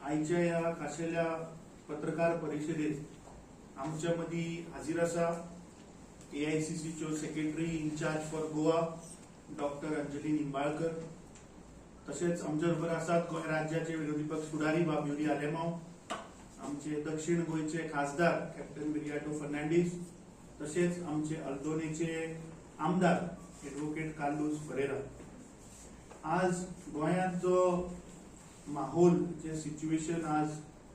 आयच्या या खाशेल्या पत्रकार परिषदेत आमच्या मदी हाजीर आसा AICCच्यो secretary incharge for Goa doctor Anjali Nimbalkar, तसेच आमच्या बरोबर आसात गोंय राज्याचे विरोधी पक्ष फुडारी बाबुरी आलेमांव, आमचे दक्षिण गोयचे खासदार कॅप्टन बिरियाटो फर्नांडीस, तसेच आमचे अल्दोनेचे आमदार एडवोकेट कार्लोस फरेरा. आज गोंयांत जो माहोल जे सिच्युएशन आज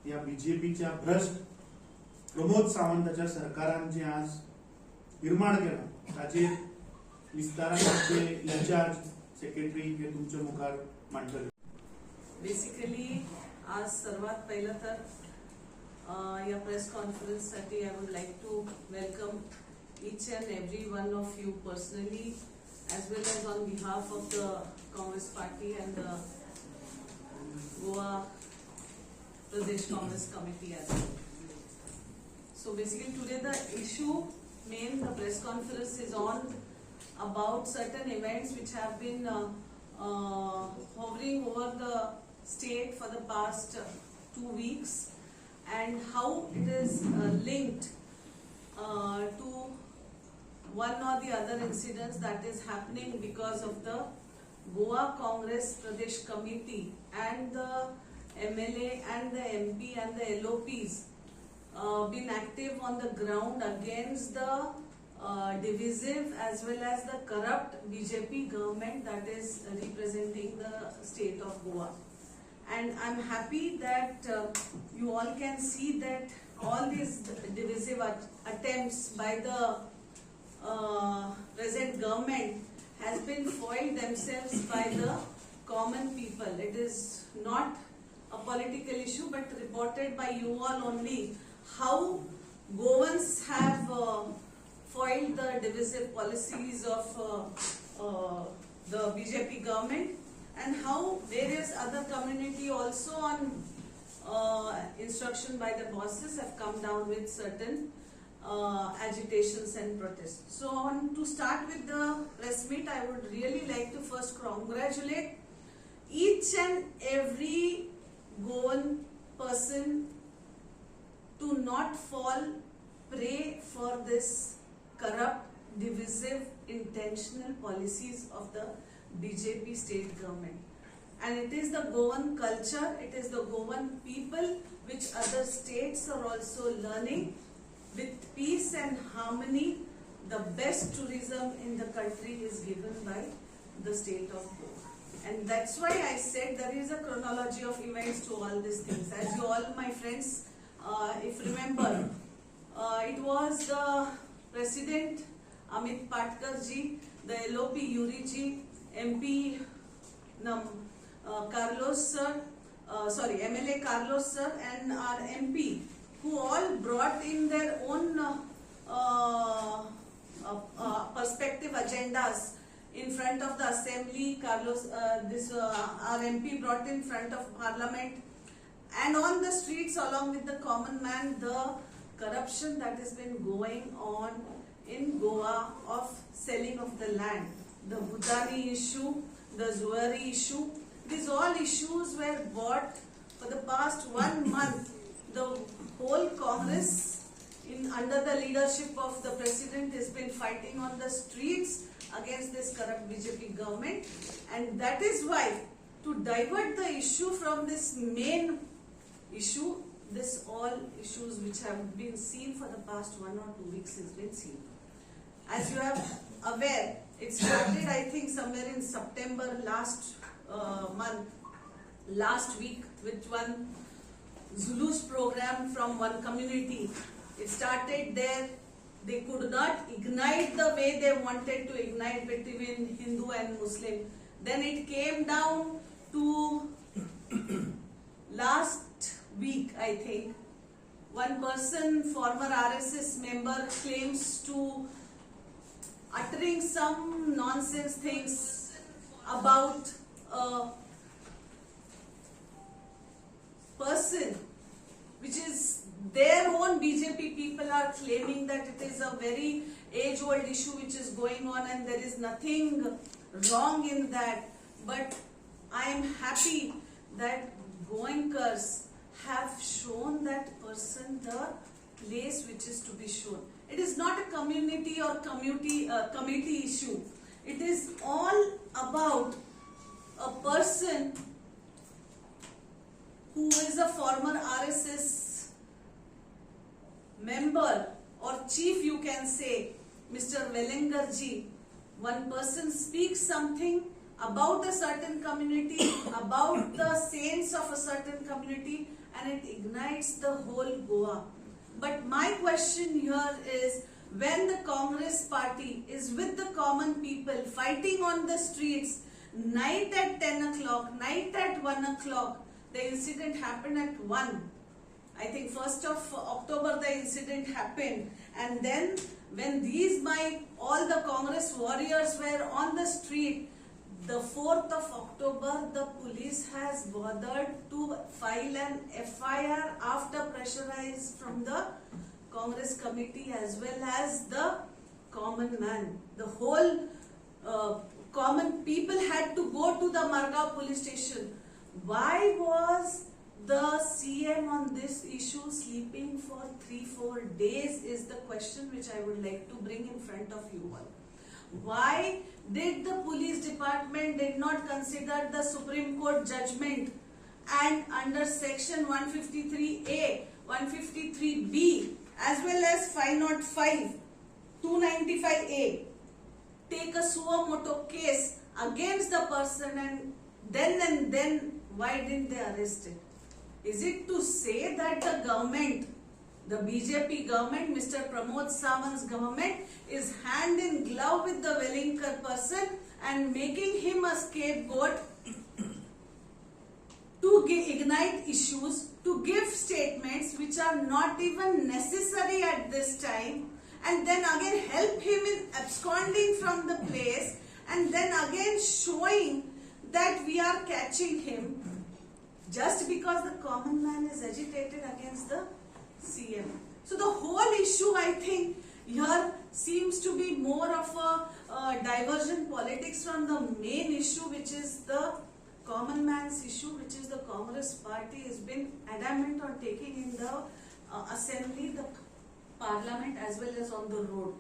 या बीजेपीच्या भ्रष्ट प्रमोद सावंताच्या सरकारान जे आज निर्माण केला ताचेर विस्तारान आमचे इन्चार्ज सेक्रेटरी हे तुमच्या मुखार मांडटले. बेसिकली आज सर्वात पहिलं तर या प्रेस कॉन्फरन्स साठी I would like to welcome each and every one of you personally, as well as on behalf of the Congress Party and the Goa Pradesh Congress Committee as well. So basically today the issue the press conference is on about certain events which have been hovering over the state for the past 2 weeks, and how it is linked to one or the other incidents that is happening because of the Goa Congress Pradesh Committee and the MLA and the MP and the LOPs been active on the ground against the divisive as well as the corrupt BJP government that is representing the state of Goa. And I'm happy that you all can see that all these divisive attempts by the present government has been foiled themselves by the common people. It is not a political issue but reported by you all only how Goans have foiled the divisive policies of the BJP government, and how various other community also on instruction by the bosses have come down with certain agitations and protests. So to start with the press meet, I would really like to first congratulate each and every Goan person to not fall prey for this corrupt, divisive, intentional policies of the BJP state government. And it is the Goan culture, it is the Goan people which other states are also learning. With peace and harmony, the best tourism in the country is given by the state of Goa. And that's why I said there is a chronology of events to all these things. As you all, my friends, if remember, it was the President Amit Patkar ji, the LOP Yuri ji, MP Carlos sir, MLA Carlos sir, and our MP, who all brought in their own perspective agendas in front of the assembly. Carlos, our MP brought in front of parliament, and on the streets along with the common man, the corruption that has been going on in Goa of selling of the land, the Bhudani issue, the Zuari issue. These all issues were brought for the past 1 month. The whole Congress, under the leadership of the President, has been fighting on the streets against this corrupt BJP government, and that is why, to divert the issue from this main issue, this all issues which have been seen for the past 1 or 2 weeks has been seen. As you are aware, it started I think somewhere in September last week with one Zulus program from one community. It started there. They could not ignite the way they wanted to ignite between Hindu and Muslim. Then it came down to last week, I think. One person, former RSS member, claims to uttering some nonsense things about a person which is their own BJP people are claiming that it is a very age-old issue which is going on and there is nothing wrong in that. But I am happy that Goenkars have shown that person the place which is to be shown. It is not a community or committee issue. It is all about a person who is a former RSS member or chief, you can say, Mr. Velengar ji. One person speaks something about a certain community, about the saints of a certain community, and it ignites the whole Goa. But my question here is, when the Congress party is with the common people fighting on the streets, night at 10 o'clock, night at 1 o'clock, the incident happened at 1. I think 1st of October the incident happened, and then when all the Congress warriors were on the street, the 4th of October, the police has bothered to file an FIR after pressurized from the Congress committee as well as the common man. The whole common people had to go to the Margao police station. Why was the CM on this issue sleeping for 3-4 days is the question which I would like to bring in front of you all. Why did the police department did not consider the Supreme Court judgment and under section 153A, 153B as well as 505, 295A take a suo motu case against the person, and then why didn't they arrest it? Is it to say that the government, the BJP government, Mr. Pramod Sawant's government is hand in glove with the Velengar person and making him a scapegoat to ignite issues, to give statements which are not even necessary at this time, and then again help him in absconding from the place, and then again showing that we are catching him just because the common man is agitated against the CM. So the whole issue, I think, here seems to be more of a diversion politics from the main issue, which is the common man's issue, which is the Congress party has been adamant on taking in the assembly, the parliament as well as on the road.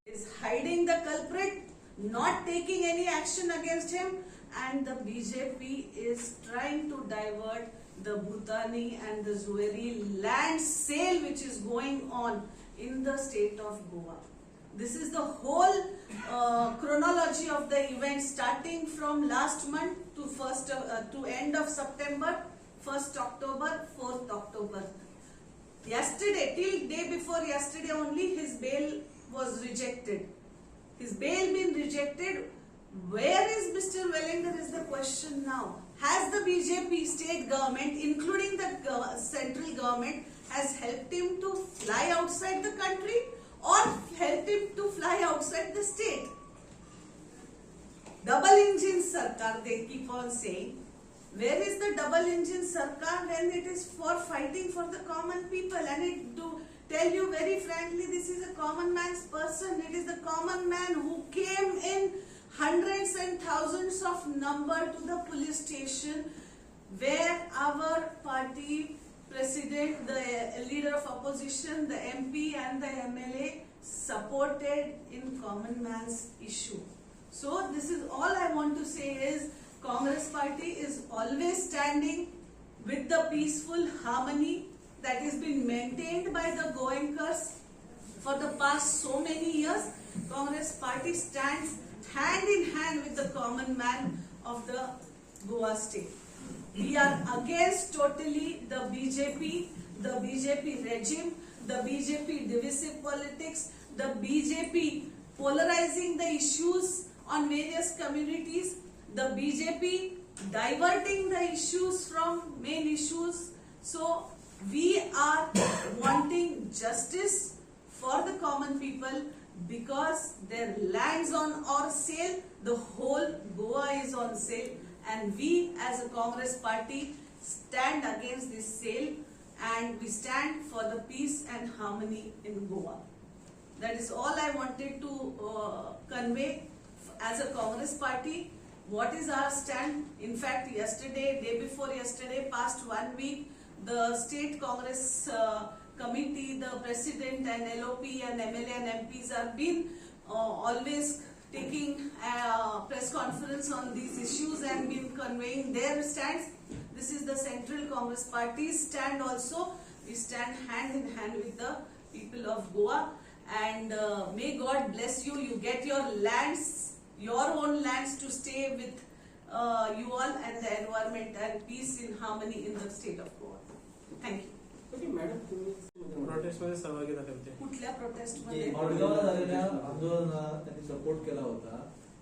Is hiding the culprit, not taking any action against him, and the BJP is trying to divert the Bhutani and the Zuari land sale which is going on in the state of Goa. This is the whole chronology of the event, starting from last month to end of September, 1st October, 4th October. Yesterday, till day before yesterday only, his bail was rejected. His bail been rejected. Where is Mr. Velengar is the question now. Has the BJP state government, including the central government, has helped him to fly outside the country or helped him to fly outside the state? Double engine Sarkar, they keep on saying. Where is the double engine Sarkar when it is for fighting for the common people? And it do tell you very frankly, this is a common man's person. It is the common man who came in hundreds and thousands of number to the police station, where our party president, the leader of opposition, the MP and the MLA supported in common man's issue. So this is all I want to say is, Congress party is always standing with the peaceful harmony that has been maintained by the Goenkars for the past so many years. Congress party stands hand in hand with the common man of the Goa state. We are against totally the BJP regime, the BJP divisive politics, the BJP polarizing the issues on various communities, the BJP diverting the issues from main issues. So we are wanting justice for the common people, because their lands on sale, the whole Goa is on sale, and we as a Congress party stand against this sale, and we stand for the peace and harmony in Goa. That is all I wanted to convey as a Congress party. What is our stand? In fact, yesterday, day before yesterday, past 1 week, the state Congress committee, the president and LOP and MLA and MPs have been always taking press conference on these issues and been conveying their stands. This is the Central Congress Party's stand also. We stand hand in hand with the people of Goa, and may God bless you. You get your lands, your own lands, to stay with you all and the environment and peace in harmony in the state of Goa. Thank you. Okay madam, तुम्ही protest मध्ये सहभागी झाले होते. कुठल्या protest मध्ये? मडगावला झालेल्या आंदोलनाला त्यांनी सपोर्ट केला होता.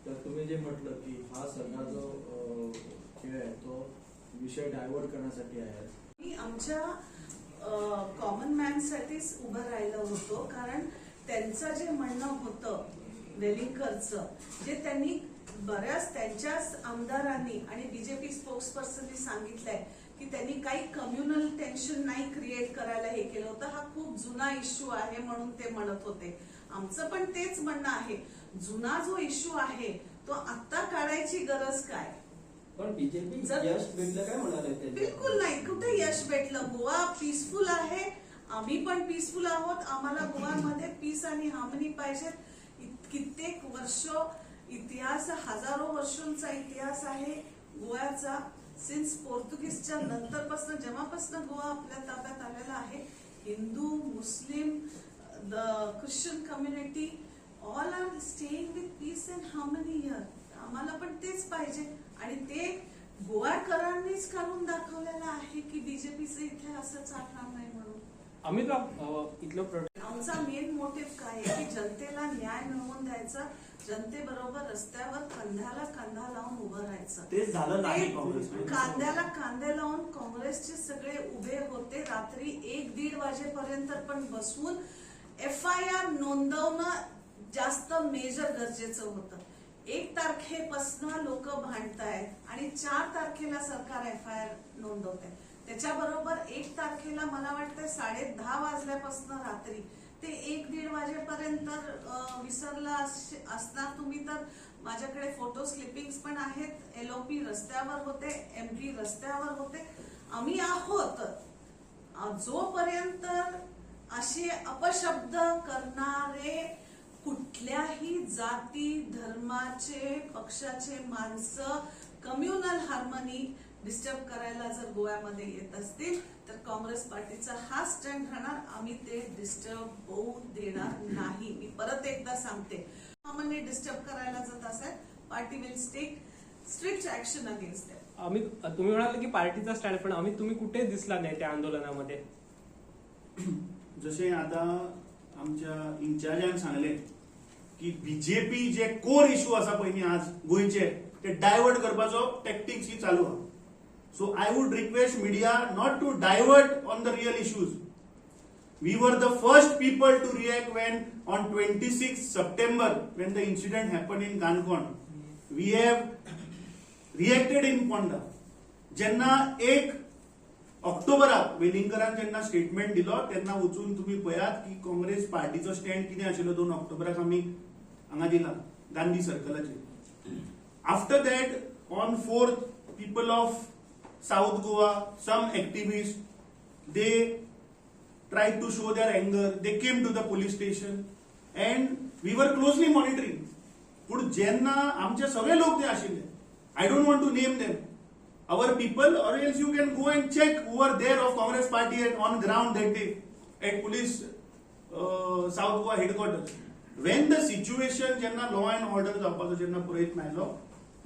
तर तुम्ही जे म्हटलं की हा सगळा जो खेळ आहे तो विषय डायव्हर्ट करण्यासाठी आहे. मी आमच्या कॉमन मॅन साठीच उभं राहिलं होतो, कारण त्यांचं जे म्हणणं होतं वेलिंगकरचं, जे त्यांनी बऱ्याच त्यांच्याच आमदारांनी आणि बीजेपी स्पोक्सपर्सननी सांगितलंय की त्यांनी काही कम्युनल टेन्शन नाही क्रिएट करायला हे केलं होतं. हा खूप जुना इश्यू आहे म्हणून ते म्हणत होते. आमचं पण तेच म्हणणं आहे, जुना जो इश्यू आहे तो आता काढायची गरज काय? पण बीजेपी जर- यश भेटलं काय म्हणाले ते? बिलकुल नाही. कुठे यश भेटलं? गोवा पीसफुल आहे, आम्ही पण पीसफुल आहोत. आम्हाला गोव्यामध्ये पीस आणि हार्मनी पाहिजे. कित्येक वर्ष इतिहास, हजारो वर्षांचा इतिहास आहे गोव्याचा. सिन्स पोर्तुगीजच्या नंतरपासून, जेव्हापासून गोवा आपल्या ताब्यात आलेला आहे, Hindu, Muslim, the Christian community all are staying with peace and harmony here. आम्हाला पण तेच पाहिजे आणि ते गोवाकरांनीच काढून दाखवलेलं आहे की बीजेपीचं इथे असं चालणार नाही म्हणून. अमित इथलं प्रोटेस्ट आमचा मेन मोटिव्ह काय आहे की जनतेला न्याय मिळवून द्यायचा, जनतेबरोबर रस्त्यावर कंध्याला कांदा लावून उभं राहायचं. तेच झालं नाही ते काँग्रेसमध्ये. कांद्याला कांदे लावून काँग्रेसचे सगळे उभे होते. रात्री 1-1:30 वाजेपर्यंत पण बसवून FIR नोंदवणं जास्त मेजर गरजेचं होतं. 1 तारखेपासून लोक भांडतायत आणि 4 तारखेला सरकार FIR नोंदवत आहे. त्याच्याबरोबर 1 तारखेला मला वाटतं 10:30 वाजल्यापासून रात्री ते 1-1:30 वाजेपर्यंत विसरला असणार तुम्ही तर. माझ्याकडे फोटो क्लिपिंग्स पण आहेत. LOP रस्त्यावर होते, MP रस्त्यावर होते. आम्ही आहोत जोपर्यंत असे अपशब्द करणारे कुठल्याही जाती, धर्माचे, पक्षाचे माणसं कम्युनल हार्मनी डिस्टर्ब करायला जर गोव्यामध्ये येत असतील तर काँग्रेस पार्टीचा हा स्टँड राहणार. आम्ही ते डिस्टर्ब होऊ देणार नाही. मी परत एकदा सांगते, हार्मनी डिस्टर्ब करायला जात असेल, party will take strict action against them. Amit, तुम्ही म्हणाले की पार्टीचा स्टँड, पण अमित तुम्ही कुठे दिसला नाही त्या आंदोलनामध्ये? जसे आता आमच्या इन्चार्जान सांगले की बीजेपी जे कोर इश्यू असा पळय न्ही आज गोंयचे, ते डायवर्ट करपाचो टॅक्टिक्स ही चालू आहा. So I would request media not to divert on the real issues. We were the first people to react when on 26 September, when the incident happened in Kankon. We have reacted in Ponda. जेन्ना 1 ऑक्टोबराक वेलिंगकरान जेन्ना statement दिलो तेन्ना वचून तुम्ही पळयात की Congress पार्टीचो stand कितें आशिल्लो 2 ऑक्टोबराक आमी हांगा दिला गांधी सर्कलाचेर. After that on 4th people of South Goa, some activists, they tried to show their anger. They came to the police station and we were closely monitoring. But jenna amche सगळे लोक ते आशिल्ले, I don't want to name them, our people, or else you can go and check who are there of Congress party on ground that day at police South Goa headquarters. When the situation jenna law and order जावपाचो जेन्ना प्रयत्न आयलो,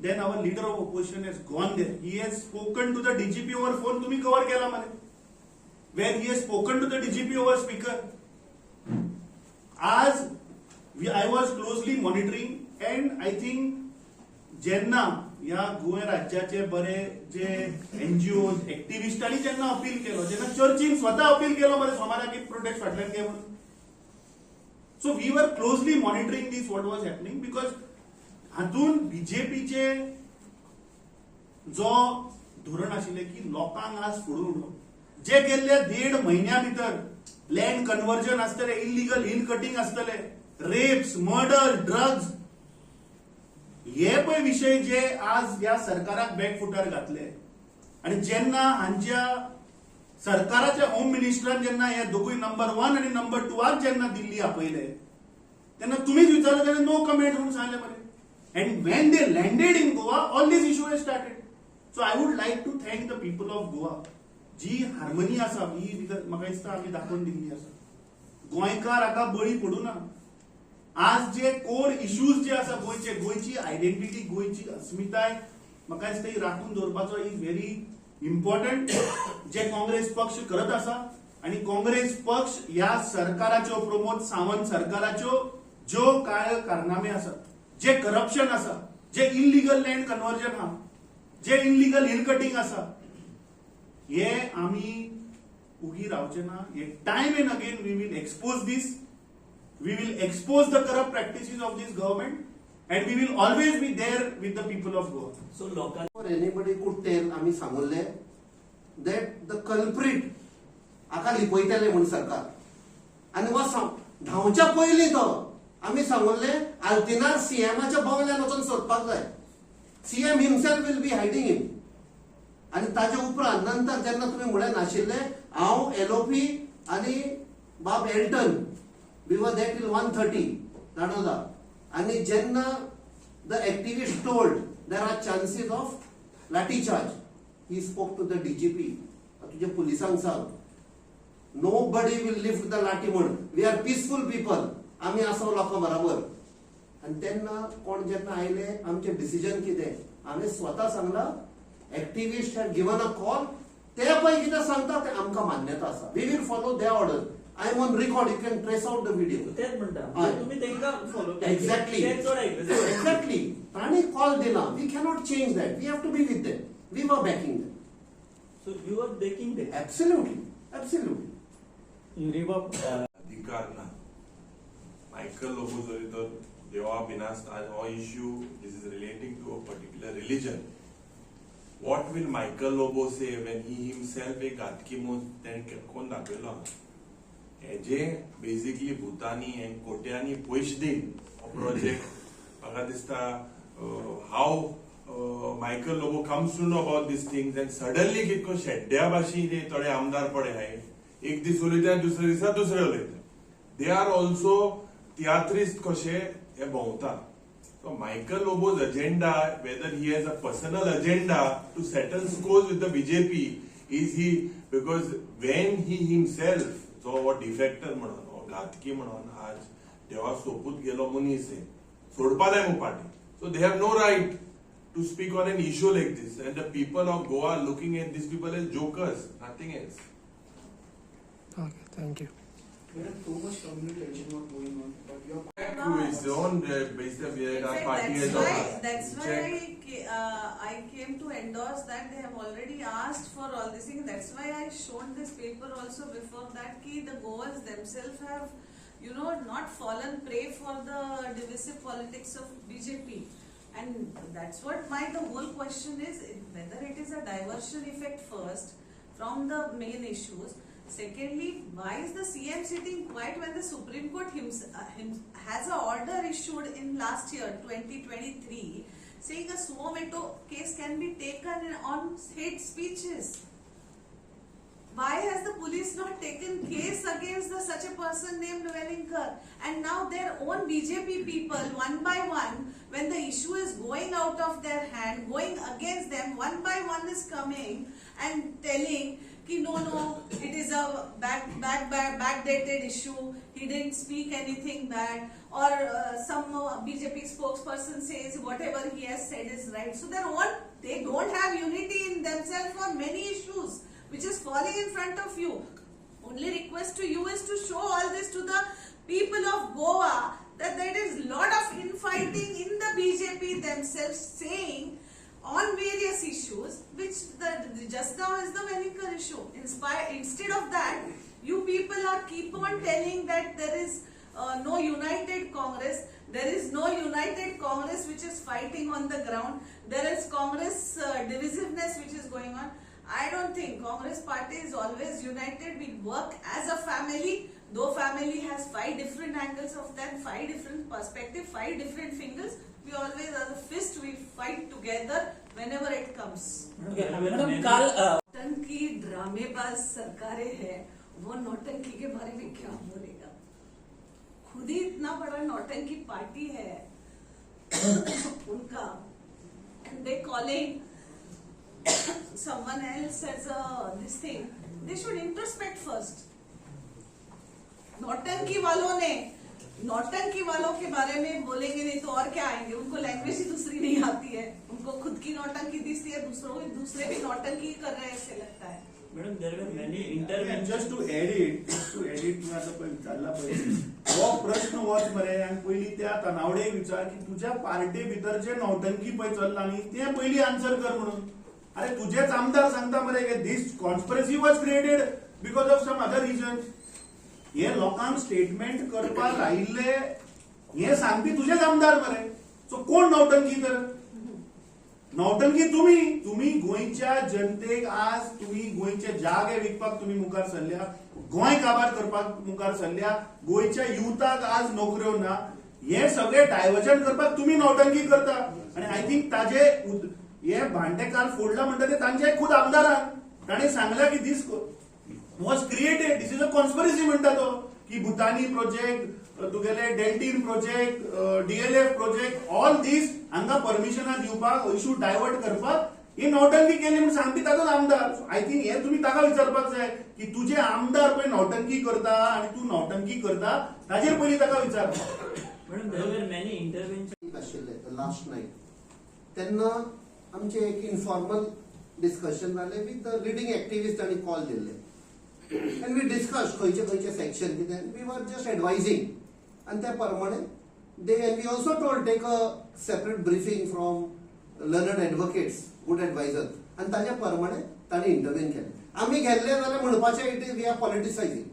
then our leader of opposition has gone there. He has spoken to the DGP over phone. तुम्ही cover केला मरे, where he has spoken to the DGP over speaker. As I was closely monitoring and I think jenna या गोंय राज्याचे बरे जे NGO ऍक्टिव्हिस्टांनी जेन्ना appeal केलो, जेन्ना चर्चीन स्वतः appeal केलो मरे समाजाक एक प्रोटेस्ट फाटल्यान घे म्हणून. So we were closely monitoring this what was happening because हातून बीजेपीचे जो धोरण आशिल्ले की लोकांक आज फुडून उडोवप, जे गेल्ले 1.5 म्हयन्या भितर लँड कन्वर्जन आसतले, इलिगल हिल कटिंग आसतले, रेप्स, मर्डर, ड्रग्स, हे पळय विषय जे आज ह्या सरकाराक बॅकफुटार घातले. आणि जेन्ना हांच्या सरकाराच्या होम मिनिस्टरान जेन्ना हे दोगूय नंबर 1 आणि नंबर 2 जेन्ना दिल्ली आपयले तेन्ना तुम्हीच विचारलं तेन्ना नो कमेंट म्हणून सांगले मरे. And when they landed in Goa all these issue has started. So I would like to thank the people of Goa. जी हार्मनी आसा ही म्हाका दिसता आमी दाखोवन दिल्ली आसा. गोंयकार हाका बळी पडू ना. आज जे कोर इश्यूज जे आसा गोंयची आयडेंटिटी, गोंयची अस्मिताय म्हाका दिसता ही राखून दवरपाचो इज व्हेरी इम्पॉर्टंट जे काँग्रेस पक्ष करत आसा. आणि काँग्रेस पक्ष ह्या सरकाराच्यो, प्रमोद सावंत सरकाराच्यो ज्यो काळ कारनामे आसात, जे करप्शन आसा, जे इलिगल लँड कन्वर्जन आहा, जे इलिगल हिल कटिंग आसा, हे आमी उगी रावचे ना. हे time and again we will expose this. We will expose the corrupt practices of this government and we will always be there with the people of Goa. So लोकांनी or anybody could tell आम्ही सांगले that the culprit आका लिपयतले म्हणून सरकार आणि वा धांवच्या पयलीं तो आम्ही सांगले आल्तिनार सीएमाच्या बंगल्यान वचून सोदपाक जाय. CM himself will be hiding him. आणि ताच्या उपरांत नंतर जेन्ना तुम्ही म्हळें नाशिल्ले हांव एलओपी आणि बाब Elton we were there till 1:30 Nanoda. And Jenna, the activist told there are chances of lathi charge. He spoke to the DGP. तुझे पुलिसांक सांग. Nobody will lift the lathi mud. We are peaceful people. आम्ही असो लोकां बरोबर. आणि तेन्ना कोण जेन्ना आयले आमचे डिसिजन कितें आम्ही स्वता Sangla activist had given a call. ते पळय कितें सांगता ते आमकां मान्यता आसा. We will follow their order. I am on record. You can trace out the video. तेच म्हणटा हय. तुम्ही तेंका फॉलो Exactly. Exactly. ताणी कॉल दिला. We cannot change that. We have to be with them. We were backing them. So you are backing they Absolutely. Absolutely. अधिकार ना. Michael Lobo जरी तर देवा बिनासता हो issue this is relating to a particular religion. What will Michael Lobo say when he himself एक घातकी म्हणून तेणे कोण दाखयलो जे बेसिकली भूतानी एंड कोट्यांनी पयशे दिन हो प्रोजेक्ट म्हाका दिसता हाव Michael Lobo comes to know about this things and suddenly कितको शेड्ड्या भाशेन थोडे आमदार पडे हाय एक दीस उलयता दुसरे दिसा दुसरे उलयता. दे आर ऑल्सो तियात्रिस्ट कशे हे भोंवता. So Michael Lobo's agenda, whether he has a personal agenda to settle scores with the BJP, is he because when he himself so what defector म्हणून घातकी म्हणून आज देवा सोपूत गेलो मनीस आहे सोडपा जाय मग party. So they have no right to speak on an issue like this and the people of Goa are looking at these people as jokers, nothing else. Okay, thank you. Madam, too much communication was going on, but your To his own basically In our fact, party that's has why, a that's why check. I came to endorse that they have already asked for all this thing. That's why I shown this paper also before that ki the Goans themselves have, not fallen prey for the divisive politics of BJP. And that's what the whole question is, whether it is a diversion effect first from the main issues. Secondly, why is the CM sitting quiet when the Supreme Court has an order issued in last year, 2023, saying a suo motu case can be taken on hate speeches? Why has the police not taken case against such a person named Wellinkar? And now their own BJP people, one by one, when the issue is going out of their hand, going against them, one by one is coming and telling ki no, it is a backdated issue. He didn't speak anything bad, or some BJP spokesperson says whatever he has said is right. So they don't have unity in themselves on many issues, which is falling in front of you. Only request to you is to show all this to the people of Goa that there is lot of infighting in the BJP themselves, saying on various issues, which just now is the Wellinkar issue. Instead of that, you people are keep on telling that there is no united Congress. There is no united Congress which is fighting on the ground. There is Congress divisiveness which is going on. I don't think Congress party is always united. We work as a family. Though family has 5 different angles of them, 5 different perspectives, 5 different fingers, we always as a fist we fight together whenever it comes. Madam काल की ड्रामेबाज सरकारें हैं, वो नौटंकी के बारे में क्या बोलेगा? खुद ही इतना बड़ा नौटंकी पार्टी है उनका, and they calling someone else as this thing. They should introspect first. नौटंकी वालों के बारे में बोलेंगे नहीं तो और क्या आएंगे? उनको लैंग्वेज ही दूसरी नहीं आती है, उनको खुद की नौटंकी दिखती है, दूसरे भी नौटंकी कर रहे हैं ऐसे लगता है. Madam, there were many And interventions. just to edit मी आता पण विचारला पाहिजे हो प्रश्न वच मरे. आणि पहिली त्या तनावडे विचार की तुझ्या पार्टी भितर जे नौटंकी पळय चल्ला न्ही ते पहिली आन्सर कर म्हणून. अरे तुझेच आमदार सांगता मरे की this conspiracy was created because of some other reason. हे लोकांक स्टेटमेंट करपा लायिल्ले हे सांगपी तुझेच आमदार मरे. सो कोण नौटंकी तर? नौटंकी तुम्ही गोंयच्या जनतेक आज तुम्ही गोंयचे जागे विकपाक तुम्ही मुखार सरल्या, गोंय काबार करपाक मुखार सरल्या, गोंयच्या युथाक आज नोकऱ्यो ना, हे सगळे डायव्हर्जन करपाक तुम्ही नौटंकी करता. आणि आय थिंक ताजे हे भांडे काल फोडला म्हणटा ते तांचे खुद आमदारान ताणें सांगला की this was created, this is a conspiracy म्हणटा तो, की भुतानी प्रोजेक्ट, तुगेले Deltin project, DLF project, all these हांगा परमिशनां दिवपाक इशू डायवर्ट करपाक ही नौटंकी केली म्हणून सांगपी ताचोच आमदार. आय थिंक हे तुम्ही ताका विचारपाक जाय की तुझे आमदार पळय नौटंकी करता आणि तू नौटंकी करता ताजेर पयलीं ताका विचार. Madam, there were many interventions. आशिल्ले लास्ट नाईट तेन्ना आमचे एक इन्फॉर्मल डिस्कशन जालें विथ द लिडिंग एक्टिविस्ट आनी कॉल दिल्ले. And we discussed खंयचे section कितें. We were just advising. And त्या प्रमाणे and we also told take a separate briefing from learned advocates, good advisors. आणि ताच्या प्रमाणे तांणी इंटरव्हीन केलें. आमी गेल्ले जाल्यार म्हणपाचें we are politicizing.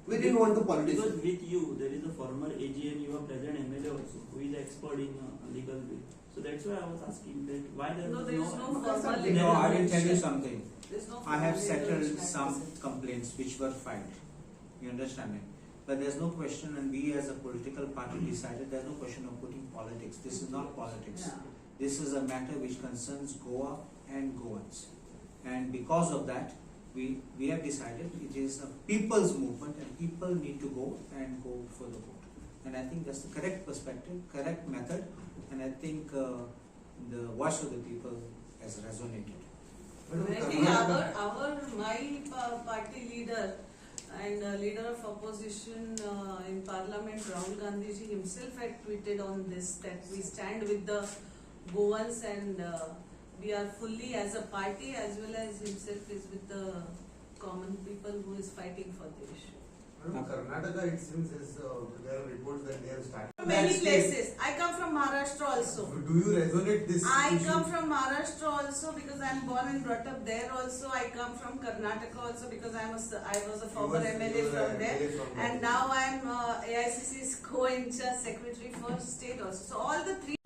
We didn't want to Because politicize. with you, there is a former AG and you are present MLA also, who is expert in legal way. So that's why I was asking that why there No, was there is no no. formal There No, is I will no tell you action. something. There's no I have formal settled legal some practice. complaints which were filed. You understand it? But there's no question, and we as a political party decided there's no question of putting politics. This is not politics. Yeah. This is a matter which concerns Goa and Goans. And because of that, we have decided it is a people's movement and people need to go for the vote. And I think that's the correct perspective, correct method, and I think the voice of the people has resonated. I think my party leader and leader of opposition in Parliament, Rahul Gandhi ji himself had tweeted on this that we stand with the Goans and we are fully as a party as well as himself is with the common people who is fighting for the issue. Karnataka, it seems, there are reports that they have started. Many places. I come from Maharashtra also. Do you resonate this I issue? come from Maharashtra also because I am born and brought up there also. I come from Karnataka also because I was a former MLA from there. And now I am AICC's co-in-charge secretary for state also. So all the three